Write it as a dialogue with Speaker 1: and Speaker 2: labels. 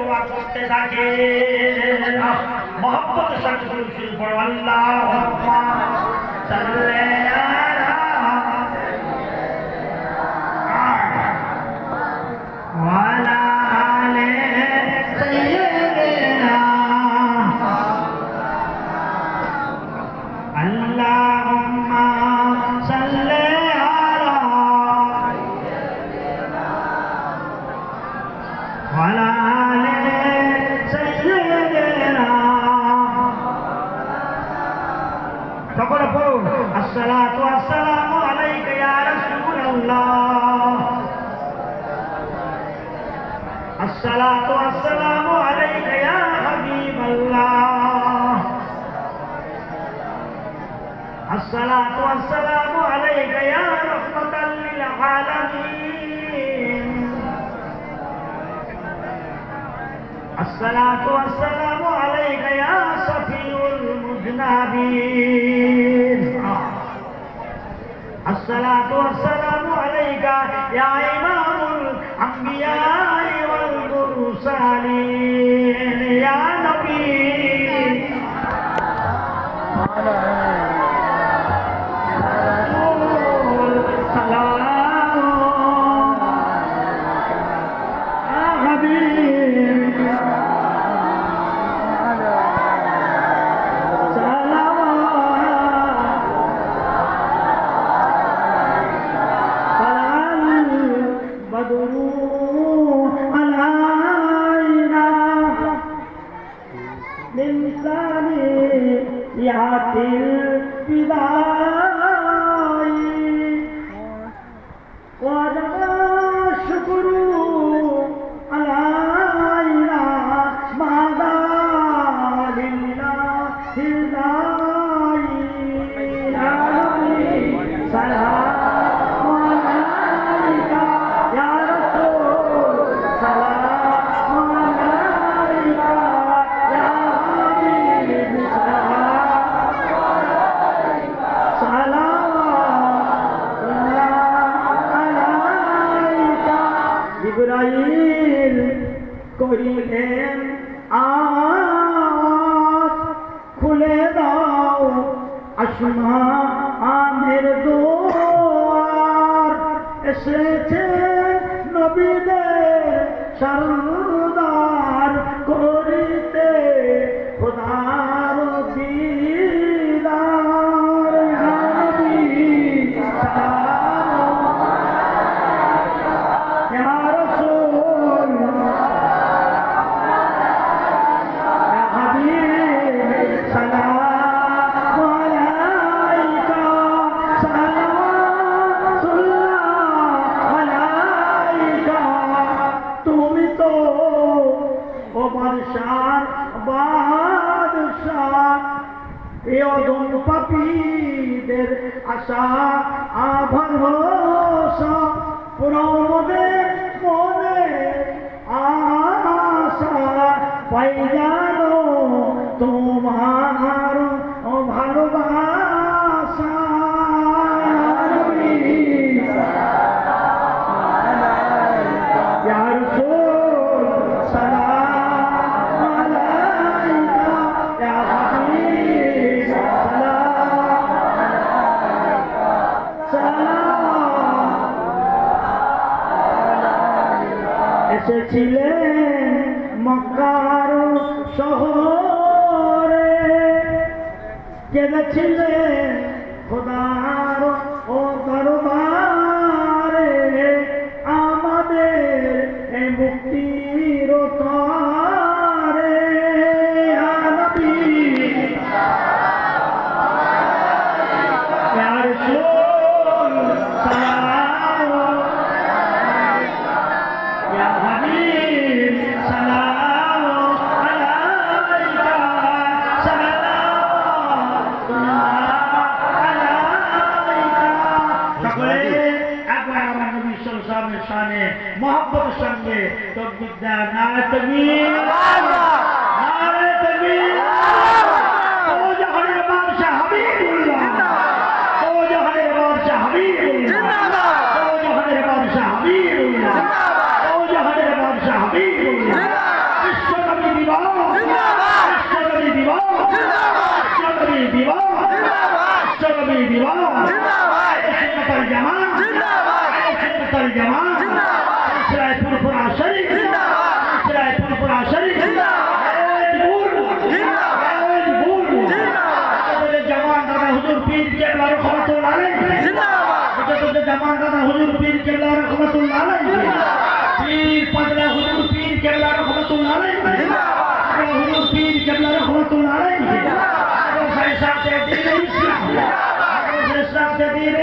Speaker 1: দোয়া করতে থাকে মোহাম্মদের সাথে শুরু করো আল্লাহুম্মা সাল্লি আলা ওয়ালা আলি সাইয়্যিদিনা আল্লাহুম্মা সাল্লি আলা ওয়ালা আলি সাইয়্যিদিনা সকলে পড়ুন আসসালাতু ওয়াসসালামু আলাইকা ইয়া রাসূলুল্লাহ الصلاة والسلام عليك يا حبيب الله الصلاة والسلام عليك يا رحمة للعالمين الصلاة والسلام عليك يا صفي المذنبين الصلاة والسلام عليك يا إمام الأنبياء والمرسلين يا نبي سلام يا حبيب ইব্রাহিম করিলেন আওয়াজ খুলে দাও আসমানের দুয়ার এসেছে নবীদের সরদার করিতে খোদার দিদার নবী পাপীদের আশা ভরসা পুরোদের মনে আশা পাই জানো তোমার ভালোবাসা এসেছিলেন মক্কার শহরে কেঁদেছিলেন খোদার ও দরবারে আমাদের এই মুক্তির তরে নবী ইয়া রাসূল সালাম ইয়া হাবিব সালাম আলাইকা शाने मोहब्बत संगे तकबीर नारे तकबीर नारे तकबीर ओ जहाने बादशाह हबीबुल्लाह ओ जहाने बादशाह हबीबुल्लाह ओ जहाने बादशाह हबीबुल्लाह ओ जहाने बादशाह हबीबुल्लाह ওয়াল জামাত সিলসিলা ফুরফুরা শরীফ সিলসিলা ফুরফুরা শরীফ জামান দাদা হুজুর পীর কেবলা রহমাতুল্লাহ আলাইহি জিন্দাবাদ জামান দাদা হুজুর পীর কেবলা রহমাতুল্লাহ আলাইহি পীর পাগলা হুজুর পীর কেবলা রহমাতুল্লাহ আলাইহি জিন্দাবাদ হুজুর পীর কেবলা রহমাতুল্লাহ আলাইহি জিন্দাবাদ ফয়সাল তে দ্বীন ইসলাম জিন্দাবাদ ফয়সাল তে দ্বীন